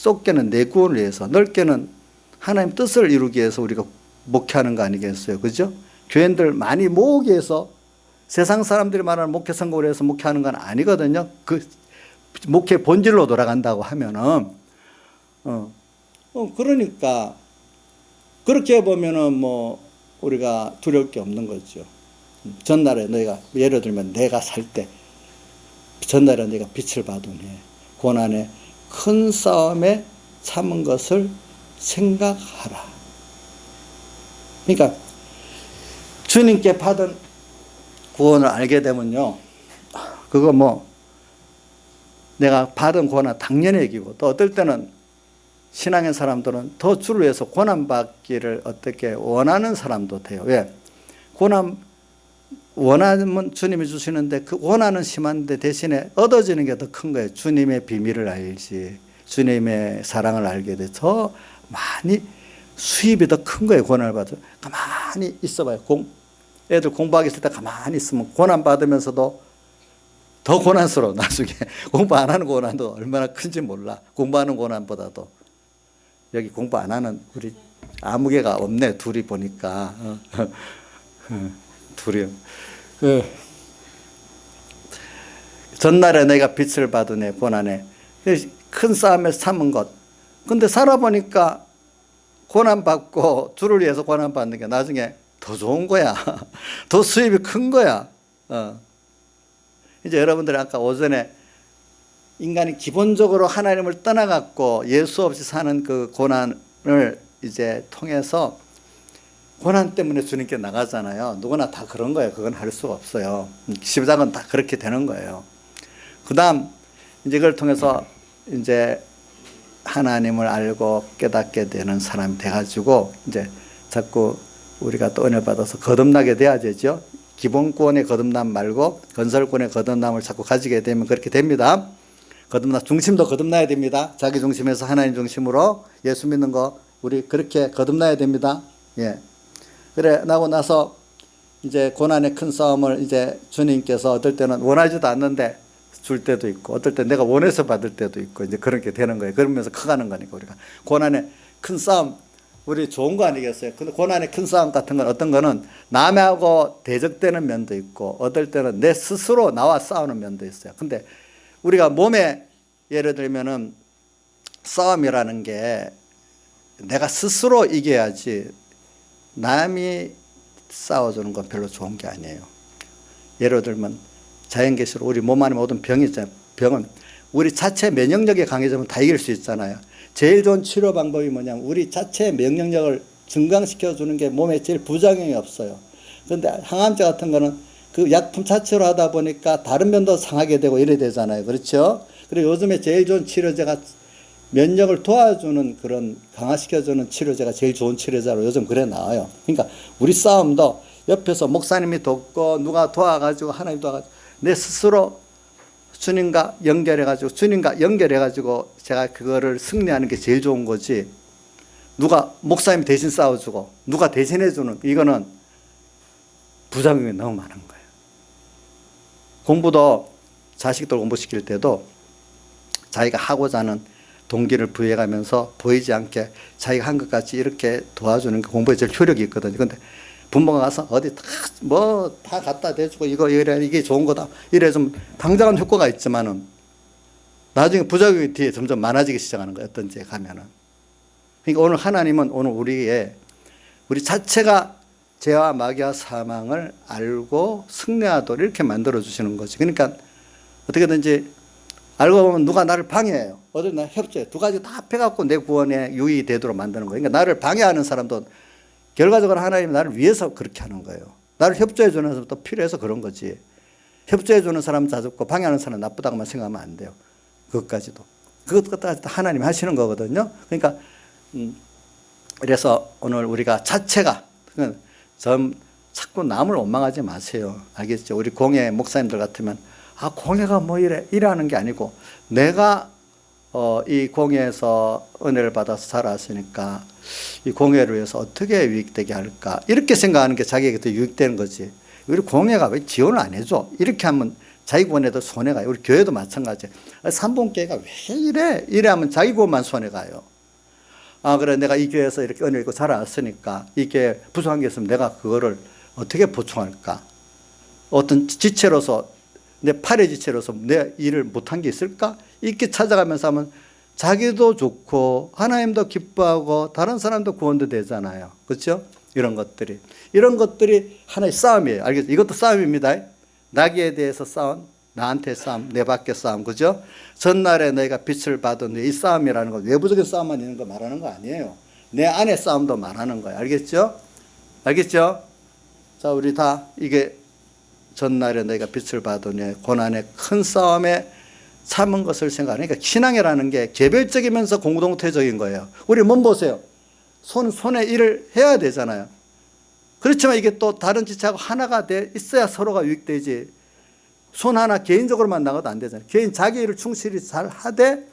좁게는 내 구원을 위해서, 넓게는 하나님 뜻을 이루기 위해서 우리가 목회하는 거 아니겠어요? 그죠? 교인들 많이 모으기 위해서 세상 사람들이 말하는 목회 성공을 위해서 목회하는 건 아니거든요. 그 목회 본질로 돌아간다고 하면은, 그러니까 그렇게 보면은 뭐 우리가 두려울 게 없는 거죠. 전날에 너희가 예를 들면 내가 살 때 전날에 너희가 빛을 받으니 고난의 큰 싸움에 참은 것을 생각하라. 그러니까 주님께 받은 구원을 알게 되면요, 그거 뭐 내가 받은 고난 당연히 이기고, 또 어떨 때는 신앙의 사람들은 더 주를 위해서 고난받기를 어떻게 원하는 사람도 돼요. 왜? 고난 원하면 주님이 주시는데 그 원하는 심한데 대신에 얻어지는 게 더 큰 거예요. 주님의 비밀을 알지, 주님의 사랑을 알게 돼 더 많이 수입이 더 큰 거예요. 고난을 받으면 가만히 있어봐요. 애들 공부하기 있을 때 가만히 있으면 고난 받으면서도 더 고난스러워. 나중에 공부 안 하는 고난도 얼마나 큰지 몰라. 공부하는 고난보다도. 여기 공부 안 하는 우리 아무개가 없네. 둘이 보니까. 둘이. 전날에 내가 빛을 받으네 고난에 큰 싸움에서 참은 것. 근데 살아보니까 고난받고 주를 위해서 고난받는 게 나중에 더 좋은 거야. 더 수입이 큰 거야. 이제 여러분들이 아까 오전에 인간이 기본적으로 하나님을 떠나갖고 예수 없이 사는 그 고난을 이제 통해서 고난 때문에 주님께 나가잖아요. 누구나 다 그런 거예요. 그건 할 수가 없어요. 십자가는 다 그렇게 되는 거예요. 그 다음 이제 그걸 통해서 이제 하나님을 알고 깨닫게 되는 사람이 돼가지고 이제 자꾸 우리가 또 은혜 받아서 거듭나게 돼야 되죠. 기본권의 거듭남 말고 건설권의 거듭남을 자꾸 가지게 되면 그렇게 됩니다. 중심도 거듭나야 됩니다. 자기 중심에서 하나님 중심으로 예수 믿는 거 우리 그렇게 거듭나야 됩니다. 예. 그래 나고 나서 이제 고난의 큰 싸움을 이제 주님께서 어떨 때는 원하지도 않는데 줄 때도 있고, 어떨 때 내가 원해서 받을 때도 있고, 이제 그렇게 되는 거예요. 그러면서 커가는 거니까 우리가 고난의 큰 싸움 우리 좋은 거 아니겠어요? 근데 고난의 큰 싸움 같은 건 어떤 거는 남하고 대적되는 면도 있고, 어떨 때는 내 스스로 나와 싸우는 면도 있어요. 근데 우리가 몸에 예를 들면은 싸움이라는 게 내가 스스로 이겨야지 남이 싸워주는 건 별로 좋은 게 아니에요. 예를 들면 자연계시로 우리 몸 안에 모든 병이 있잖아요. 병은 우리 자체 면역력이 강해지면 다 이길 수 있잖아요. 제일 좋은 치료 방법이 뭐냐면 우리 자체 면역력을 증강시켜주는 게 몸에 제일 부작용이 없어요. 그런데 항암제 같은 거는 그 약품 자체로 하다 보니까 다른 면도 상하게 되고 이래 되잖아요. 그렇죠? 그리고 요즘에 제일 좋은 치료제가 면역을 도와주는 그런 강화시켜주는 치료제가 제일 좋은 치료제로 요즘 그래 나와요. 그러니까 우리 싸움도 옆에서 목사님이 돕고 누가 도와가지고 하나님 도와가지고 내 스스로 주님과 연결해가지고 제가 그거를 승리하는 게 제일 좋은 거지, 누가 목사님이 대신 싸워주고 누가 대신해주는 이거는 부작용이 너무 많은 거예요. 공부도 자식들 공부시킬 때도 자기가 하고자 하는 동기를 부여해가면서 보이지 않게 자기가 한 것 같이 이렇게 도와주는 게 공부에 제일 효력이 있거든요. 근데 부모가 가서 어디 다 갖다 대주고 이게 좋은 거다 이래 좀 당장은 효과가 있지만은 나중에 부작용이 뒤에 점점 많아지기 시작하는 거예요. 어떤 데 가면은. 그러니까 오늘 하나님은 오늘 우리 자체가 죄와 마귀와 사망을 알고 승리하도록 이렇게 만들어 주시는 거지. 그러니까 어떻게든지 알고 보면 누가 나를 방해해요. 어디 나 협조해. 두 가지 다 합해갖고 내 구원에 유의되도록 만드는 거예요. 그러니까 나를 방해하는 사람도 결과적으로 하나님이 나를 위해서 그렇게 하는 거예요. 나를 협조해 주는 사람도 필요해서 그런 거지. 협조해 주는 사람 자sup고 방해하는 사람 나쁘다고만 생각하면 안 돼요. 그것까지도. 그것까지도 하나님이 하시는 거거든요. 그러니까 그래서 오늘 우리가 자체가 자꾸 남을 원망하지 마세요. 알겠죠? 우리 공예 목사님들 같으면 공예가 뭐 이래하는 게 아니고 내가 이 공예에서 은혜를 받아서 살아왔으니까 이 공예를 위해서 어떻게 유익되게 할까 이렇게 생각하는 게 자기에게 더 유익되는 거지. 우리 공예가 왜 지원을 안 해줘? 이렇게 하면 자기 구원에도 손해가요. 우리 교회도 마찬가지예요. 삼봉교회가 왜 이래 하면 자기 구원만 손해가요. 그래 내가 이 교회에서 이렇게 은혜를 입고 자라왔으니까 이 교회 부족한 게 있으면 내가 그거를 어떻게 보충할까? 어떤 지체로서 내 팔의 지체로서 내 일을 못한 게 있을까? 이렇게 찾아가면서 하면 자기도 좋고 하나님도 기뻐하고 다른 사람도 구원도 되잖아요. 그렇죠? 이런 것들이 하나의 싸움이에요. 알겠죠? 이것도 싸움입니다. 나귀에 대해서 싸움, 나한테 싸움, 내 밖에 싸움. 그죠? 전날에 너희가 빛을 받은 이 싸움이라는 건 외부적인 싸움만 있는 거 말하는 거 아니에요. 내 안의 싸움도 말하는 거예요. 알겠죠? 알겠죠? 자, 우리 다 이게 전날에 너희가 빛을 받으니 고난의 큰 싸움에 참은 것을 생각하니까 신앙이라는 게 개별적이면서 공동체적인 거예요. 우리 몸 보세요. 손에 일을 해야 되잖아요. 그렇지만 이게 또 다른 지체하고 하나가 돼 있어야 서로가 유익되지. 손 하나 개인적으로만 나가도 안 되잖아요. 개인 자기 일을 충실히 잘 하되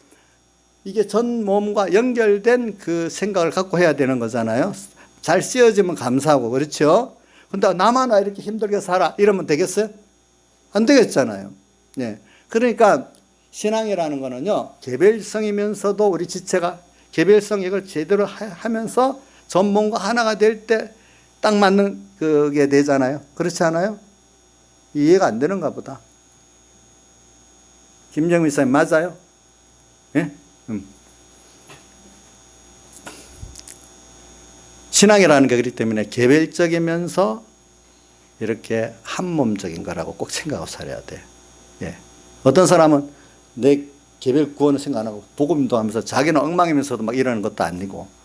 이게 전 몸과 연결된 그 생각을 갖고 해야 되는 거잖아요. 잘 쓰여지면 감사하고 그렇죠. 근데 나만 이렇게 힘들게 살아 이러면 되겠어요? 안 되겠잖아요. 네. 그러니까 신앙이라는 거는요 개별성이면서도 우리 지체가 개별성 이걸 제대로 하면서 전몸과 하나가 될 때 딱 맞는 그게 되잖아요. 그렇지 않아요? 이해가 안 되는가 보다. 김정민 사님 맞아요? 예? 신앙이라는 게 그렇기 때문에 개별적이면서 이렇게 한몸적인 거라고 꼭 생각하고 살아야 돼. 예. 어떤 사람은 내 개별 구원을 생각 안 하고 복음도 하면서 자기는 엉망이면서도 막 이러는 것도 아니고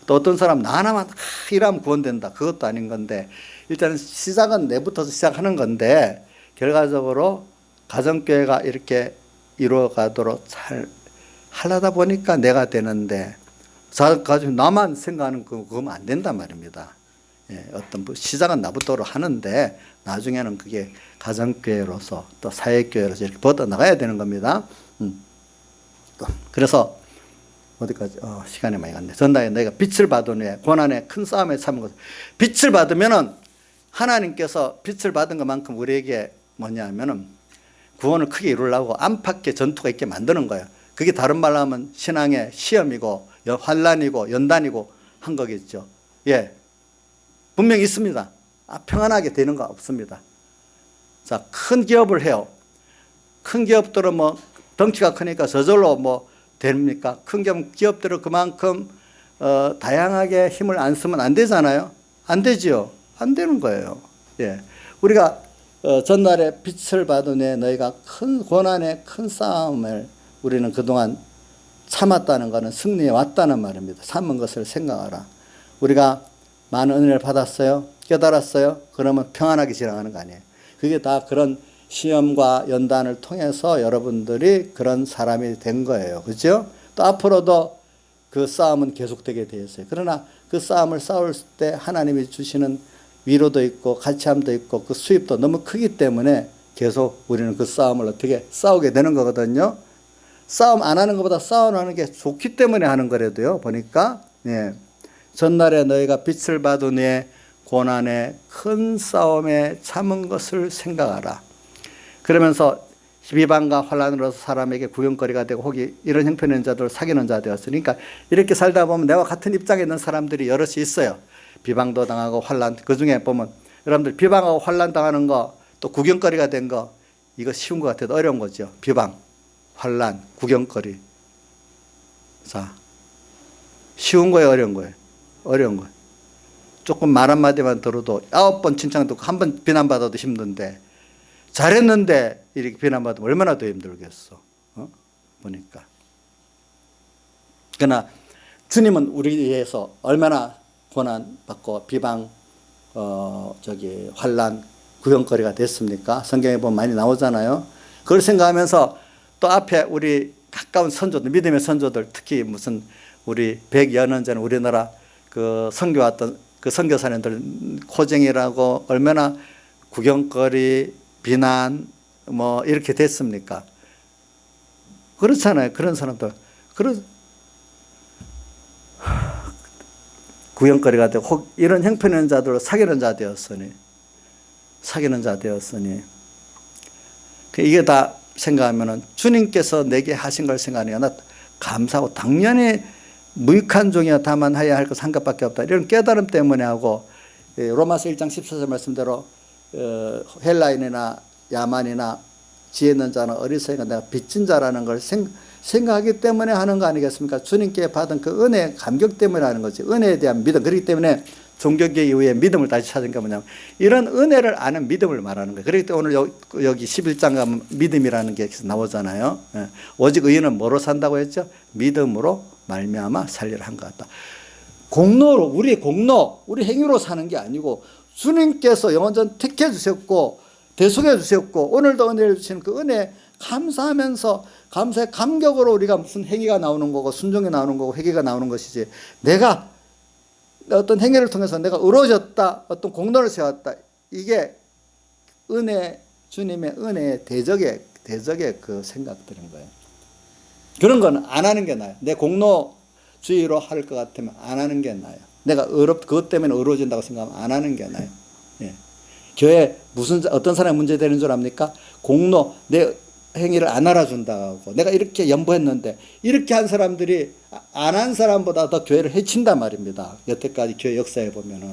또 어떤 사람 나 하나만 일하면 구원된다. 그것도 아닌 건데 일단 시작은 내부터서 시작하는 건데 결과적으로 가정교회가 이렇게 이루어가도록 잘 하려다 보니까 내가 되는데 가지고 나만 생각하는 그거면 안 된단 말입니다. 예, 어떤 시작은 나부터로 하는데 나중에는 그게 가정교회로서 또 사회교회로서 이렇게 뻗어나가야 되는 겁니다. 그래서 어디까지 시간이 많이 갔네. 전날에 내가 빛을 받은 후에 고난의 큰 싸움에 참은 것. 빛을 받으면은 하나님께서 빛을 받은 것만큼 우리에게 뭐냐 하면은 구원을 크게 이루려고 안팎의 전투가 있게 만드는 거예요. 그게 다른 말로 하면 신앙의 시험이고 환란이고 연단이고 한 거겠죠. 예, 분명히 있습니다. 평안하게 되는 거 없습니다. 자, 큰 기업을 해요. 큰 기업들은 뭐 덩치가 크니까 저절로 뭐 됩니까? 큰 기업들은 그만큼 다양하게 힘을 안 쓰면 안 되잖아요. 안 되지요. 안 되는 거예요. 예, 우리가 전날에 빛을 받은 후에 너희가 큰 고난의 큰 싸움을 우리는 그동안 참았다는 것은 승리해 왔다는 말입니다. 참은 것을 생각하라. 우리가 많은 은혜를 받았어요. 깨달았어요. 그러면 평안하게 지나가는 거 아니에요. 그게 다 그런 시험과 연단을 통해서 여러분들이 그런 사람이 된 거예요. 그렇죠? 또 앞으로도 그 싸움은 계속되게 되어 있어요. 그러나 그 싸움을 싸울 때 하나님이 주시는 위로도 있고 가치함도 있고 그 수입도 너무 크기 때문에 계속 우리는 그 싸움을 어떻게 싸우게 되는 거거든요. 싸움 안 하는 것보다 싸움하는 게 좋기 때문에 하는 거라도요. 보니까 예. 전날에 너희가 빛을 받은 후에 고난의 큰 싸움에 참은 것을 생각하라. 그러면서 비방과 환난으로서 사람에게 구경거리가 되고 혹이 이런 형편의 자들 사귀는 자 되었으니까 이렇게 살다 보면 내와 같은 입장에 있는 사람들이 여럿이 있어요. 비방도 당하고 환난, 그중에 보면 여러분들 비방하고 환난 당하는 거 또 구경거리가 된 거 이거 쉬운 것 같아도 어려운 거죠. 비방, 환난, 구경거리. 자, 쉬운 거예요, 어려운 거예요? 어려운 거예요. 조금 말 한마디만 들어도 9번 칭찬 듣고 1번 비난받아도 힘든데 잘했는데 이렇게 비난받으면 얼마나 더 힘들겠어. 보니까. 그러나 주님은 우리 위해서 얼마나 고난 받고 비방 환난 구경거리가 됐습니까? 성경에 보면 많이 나오잖아요. 그걸 생각하면서 또 앞에 우리 가까운 선조들, 믿음의 선조들, 특히 무슨 우리 100여 년 전에 우리나라 그 선교 왔던 그 선교사님들 고생이라고 얼마나 구경거리, 비난 뭐 이렇게 됐습니까? 그렇잖아요. 그런 사람들. 구경거리가 되고 혹 이런 형편있는 자들로 사귀는 자 되었으니 이게 다 생각하면은 주님께서 내게 하신 걸 생각하니까 나 감사하고 당연히 무익한 종이야 다만 해야 할 것 한 것밖에 없다. 이런 깨달음 때문에 하고 로마서 1장 14절 말씀대로 헬라인이나 야만이나 지혜 있는 자나 어리석은 내가 빚진 자라는 걸 생각하기 때문에 하는 거 아니겠습니까? 주님께 받은 그 은혜 감격 때문에 하는 거지. 은혜에 대한 믿음. 그렇기 때문에 종교개 이후에 믿음을 다시 찾은 게 뭐냐면 이런 은혜를 아는 믿음을 말하는 거예요. 그렇기 때문에 오늘 여기 11장 가면 믿음이라는 게 나오잖아요. 오직 의인은 뭐로 산다고 했죠? 믿음으로 말미암아 살리라 한 것 같다. 공로로 우리 행위로 사는 게 아니고 주님께서 영원전 택해 주셨고 대속해 주셨고 오늘도 은혜를 주시는 그 은혜 감사하면서 감사의 감격으로 우리가 무슨 행위가 나오는 거고 순종이 나오는 거고 회개가 나오는 것이지 내가 어떤 행위를 통해서 내가 의로워졌다 어떤 공로를 세웠다 이게 은혜 주님의 은혜의 대적의 그 생각들인 거예요. 그런 건 안 하는 게 나아요. 내 공로주의로 할 것 같으면 안 하는 게 나아요. 내가 그것 때문에 의로워진다고 생각하면 안 하는 게 나아요. 예. 교회 어떤 사람이 문제되는 줄 압니까? 공로 내 행위를 안 알아준다고 내가 이렇게 연보했는데 이렇게 한 사람들이 안 한 사람보다 더 교회를 해친단 말입니다. 여태까지 교회 역사에 보면은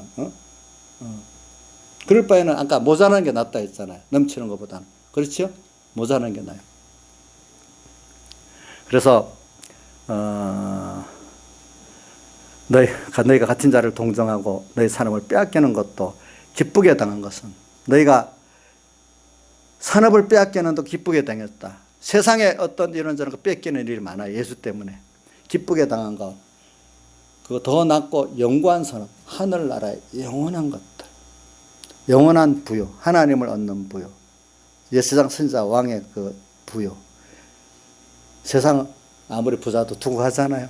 그럴 바에는 아까 모자라는 게 낫다 했잖아요. 넘치는 것보다는. 그렇죠? 모자라는 게 나아요. 그래서 너희가 같은 자를 동정하고 너희 사람을 빼앗기는 것도 기쁘게 당한 것은 너희가 산업을 빼앗기는 도 기쁘게 당했다. 세상에 어떤 이런저런 거 뺏기는 일이 많아요. 예수 때문에. 기쁘게 당한 것. 그거 더 낫고 영구한 산업. 하늘나라의 영원한 것들. 영원한 부요. 하나님을 얻는 부요. 옛세상 선지자 왕의 그 부요. 세상 아무리 부자도 두고 가잖아요.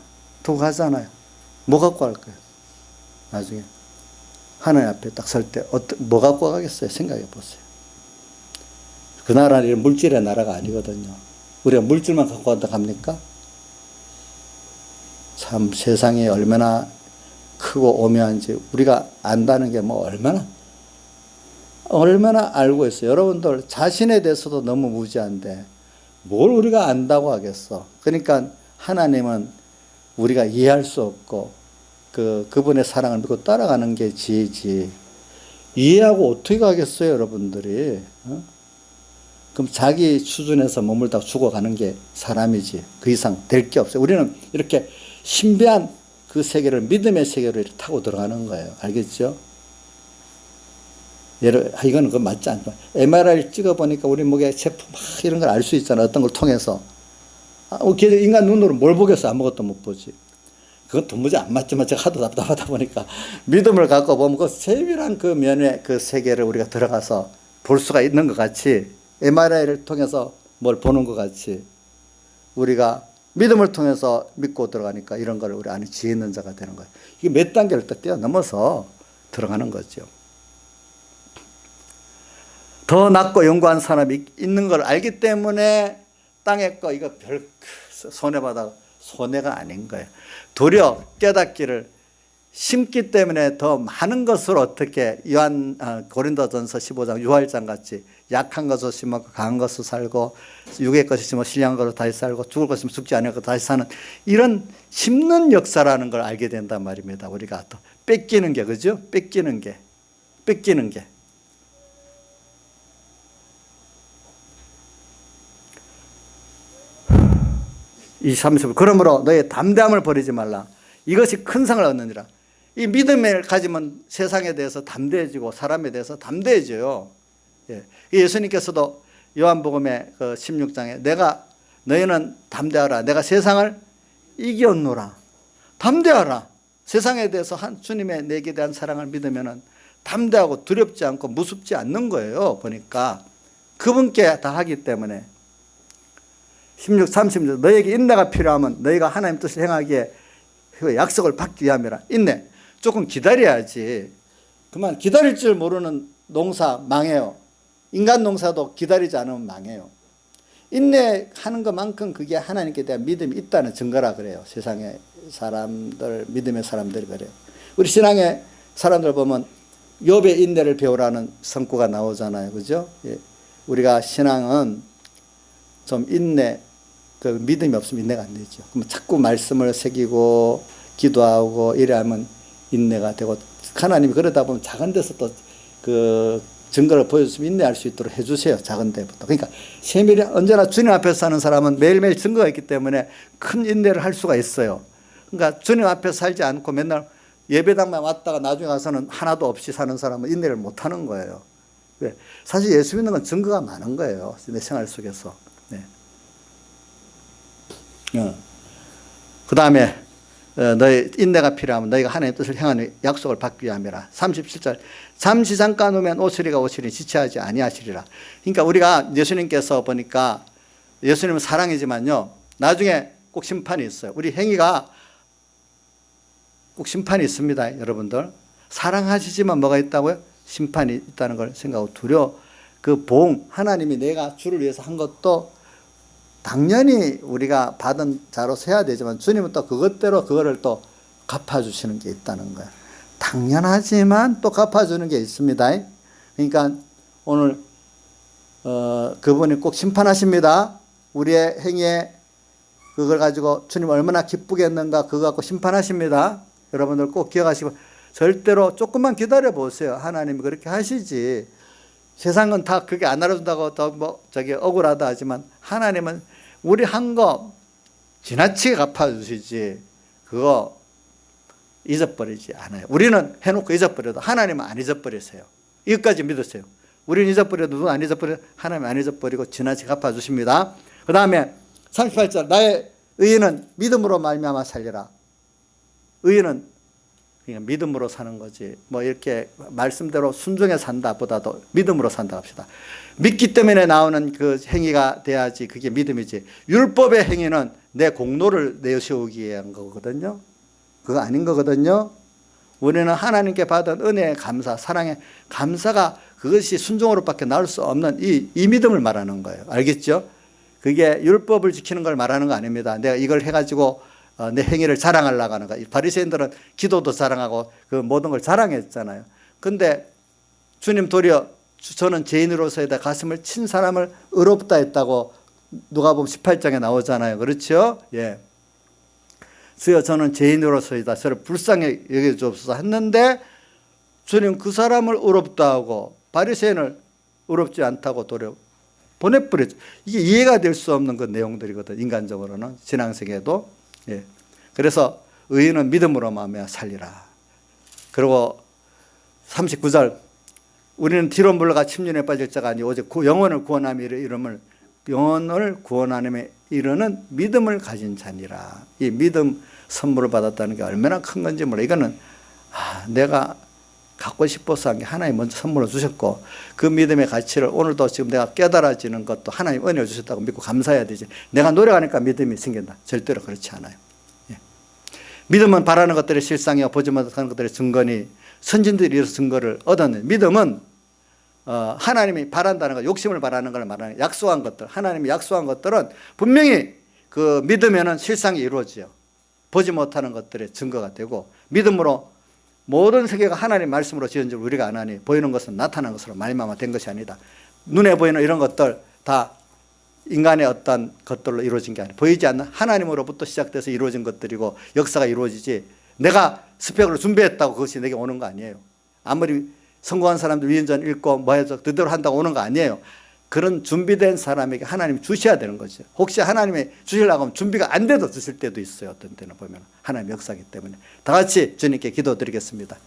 뭐 갖고 갈 거예요? 나중에. 하나님 앞에 딱 설 때 뭐 갖고 가겠어요? 생각해 보세요. 그 나라는 물질의 나라가 아니거든요. 우리가 물질만 갖고 간다 합니까? 참 세상이 얼마나 크고 오묘한지 우리가 안다는 게 뭐 얼마나 알고 있어요. 여러분들 자신에 대해서도 너무 무지한데 뭘 우리가 안다고 하겠어. 그러니까 하나님은 우리가 이해할 수 없고 그분의 사랑을 믿고 따라가는 게 지혜지. 이해하고 어떻게 가겠어요, 여러분들이? 그럼 자기 수준에서 머물다 죽어가는 게 사람이지. 그 이상 될 게 없어요. 우리는 이렇게 신비한 그 세계를 믿음의 세계로 이렇게 타고 들어가는 거예요. 알겠죠? 이거는 그거 맞지 않죠. MRI를 찍어보니까 우리 목에 세포 막 이런 걸 알 수 있잖아. 어떤 걸 통해서. 인간 눈으로 뭘 보겠어? 아무것도 못 보지. 그건 도무지 안 맞지만 제가 하도 답답하다 보니까 믿음을 갖고 보면 그 세밀한 그 면의 그 세계를 우리가 들어가서 볼 수가 있는 것 같이 MRI를 통해서 뭘 보는 것 같이 우리가 믿음을 통해서 믿고 들어가니까 이런 걸 우리 안에 지혜 있는 자가 되는 거예요. 이게 몇 단계를 또 뛰어넘어서 들어가는 거죠. 더 낮고 영구한 사람이 있는 걸 알기 때문에 땅의 거 이거 별 손해받아 손해가 아닌 거예요. 도리어 깨닫기를 심기 때문에 더 많은 것을 어떻게 고린도전서 15장 유월장 같이 약한 것을 심고 강한 것을 살고 육의 것이 심어 신령한 것을 다시 살고 죽을 것이면 죽지 않을 것 다시 사는 이런 심는 역사라는 걸 알게 된단 말입니다. 우리가 또 뺏기는 게 그죠? 뺏기는 게 30절 그러므로 너의 담대함을 버리지 말라. 이것이 큰 상을 얻느니라. 이 믿음을 가지면 세상에 대해서 담대해지고 사람에 대해서 담대해져요. 예수님께서도 요한복음의 그 16장에 너희는 담대하라. 내가 세상을 이겼노라. 담대하라. 세상에 대해서 주님의 내게 대한 사랑을 믿으면 담대하고 두렵지 않고 무섭지 않는 거예요. 보니까 그분께 다 하기 때문에 16, 30절 너에게 인내가 필요하면 너희가 하나님 뜻을 행하기에 그 약속을 받기 위함이라. 인내. 조금 기다려야지. 그만 기다릴 줄 모르는 농사 망해요. 인간 농사도 기다리지 않으면 망해요. 인내하는 것만큼 그게 하나님께 대한 믿음이 있다는 증거라 그래요. 세상의 사람들, 믿음의 사람들이 그래요. 우리 신앙의 사람들 보면 욥의 인내를 배우라는 성구가 나오잖아요. 그죠? 예. 우리가 신앙은 좀 인내, 그 믿음이 없으면 인내가 안 되죠. 그럼 자꾸 말씀을 새기고 기도하고 이래 하면 인내가 되고, 하나님이 그러다 보면 작은 데서 또 그 증거를 보여주시면 인내할 수 있도록 해주세요. 작은 데부터. 그러니까 세밀히 언제나 주님 앞에서 사는 사람은 매일매일 증거가 있기 때문에 큰 인내를 할 수가 있어요. 그러니까 주님 앞에서 살지 않고 맨날 예배당만 왔다가 나중에 가서는 하나도 없이 사는 사람은 인내를 못하는 거예요. 왜? 사실 예수 믿는 건 증거가 많은 거예요. 내 생활 속에서. 네. 그 다음에 너희 인내가 필요하면 너희가 하나님의 뜻을 행하는 약속을 받기 위함이라. 37절 잠시 잠깐 오면 오시리가 오시니 지체하지 아니하시리라. 그러니까 우리가 예수님께서 보니까 예수님은 사랑이지만요 나중에 꼭 심판이 있어요. 우리 행위가 꼭 심판이 있습니다. 여러분들 사랑하시지만 뭐가 있다고요? 심판이 있다는 걸 생각하고 두려워. 그 봉 하나님이 내가 주를 위해서 한 것도 당연히 우리가 받은 자로서 해야 되지만 주님은 또 그것대로 그거를 또 갚아주시는 게 있다는 거야. 당연하지만 또 갚아주는 게 있습니다. 그러니까 오늘 그분이 꼭 심판하십니다. 우리의 행위에 그걸 가지고 주님 얼마나 기쁘겠는가 그거 갖고 심판하십니다. 여러분들 꼭 기억하시고 절대로 조금만 기다려 보세요. 하나님이 그렇게 하시지. 세상은 다 그게 안 알아준다고 더 뭐 저기 억울하다 하지만 하나님은 우리 한 거 지나치게 갚아주시지 그거 잊어버리지 않아요. 우리는 해놓고 잊어버려도 하나님은 안 잊어버리세요. 이것까지 믿으세요. 우리는 잊어버려도 누가 안 잊어버려? 하나님은 안 잊어버리고 지나치게 갚아주십니다. 그 다음에 38절 나의 의인은 믿음으로 말미암아 살리라. 의인은 그냥 믿음으로 사는 거지. 뭐 이렇게 말씀대로 순종해 산다 보다도 믿음으로 산다 합시다. 믿기 때문에 나오는 그 행위가 돼야지 그게 믿음이지. 율법의 행위는 내 공로를 내세우기 위한 거거든요. 그거 아닌 거거든요. 우리는 하나님께 받은 은혜의 감사, 사랑의 감사가 그것이 순종으로밖에 나올 수 없는 이 믿음을 말하는 거예요. 알겠죠? 그게 율법을 지키는 걸 말하는 거 아닙니다. 내가 이걸 해가지고 내 행위를 자랑하려고 하는 거예요. 바리새인들은 기도도 자랑하고 그 모든 걸 자랑했잖아요. 근데 주님 도리어 저는 죄인으로서이다 가슴을 친 사람을 의롭다 했다고 누가복음 18장에 나오잖아요. 그렇죠? 예. 주여 저는 죄인으로서이다 저를 불쌍히 여겨주옵소서 했는데 주님 그 사람을 의롭다 하고 바리새인을 의롭지 않다고 도려 보내버렸죠. 이게 이해가 될 수 없는 그 내용들이거든. 인간적으로는 신앙생에도. 예. 그래서 의인은 믿음으로 말미암아 살리라. 그리고 39절 우리는 뒤로 물러가 침륜에 빠질 자가 아니 오직 영혼을 구원함에 이름을 영혼을 구원함에 이르는 믿음을 가진 자니라. 이 믿음 선물을 받았다는 게 얼마나 큰 건지 몰라. 이거는 내가 갖고 싶어서 한 게 하나님 먼저 선물을 주셨고 그 믿음의 가치를 오늘도 지금 내가 깨달아지는 것도 하나님 은혜를 주셨다고 믿고 감사해야 되지. 내가 노력하니까 믿음이 생긴다. 절대로 그렇지 않아요. 예. 믿음은 바라는 것들의 실상이요 보지 못하는 것들의 증거니 선진들이 이래서 증거를 얻었는 믿음은 하나님이 바란다는 것, 욕심을 바라는 걸 말하는 약속한 것들, 하나님이 약속한 것들은 분명히 그 믿으면은 실상이 이루어져요. 보지 못하는 것들의 증거가 되고 믿음으로 모든 세계가 하나님 말씀으로 지은 줄 우리가 안 하니 보이는 것은 나타난 것으로 말미암아 된 것이 아니다. 눈에 보이는 이런 것들 다 인간의 어떤 것들로 이루어진 게 아니라 보이지 않는 하나님으로부터 시작돼서 이루어진 것들이고 역사가 이루어지지 내가 스펙으로 준비했다고 그것이 내게 오는 거 아니에요. 아무리 성공한 사람들 위인전 읽고 뭐 해서 그대로 한다고 오는 거 아니에요. 그런 준비된 사람에게 하나님이 주셔야 되는 거죠. 혹시 하나님이 주시려고 하면 준비가 안 돼도 주실 때도 있어요. 어떤 때는 보면 하나님 역사이기 때문에 다 같이 주님께 기도드리겠습니다.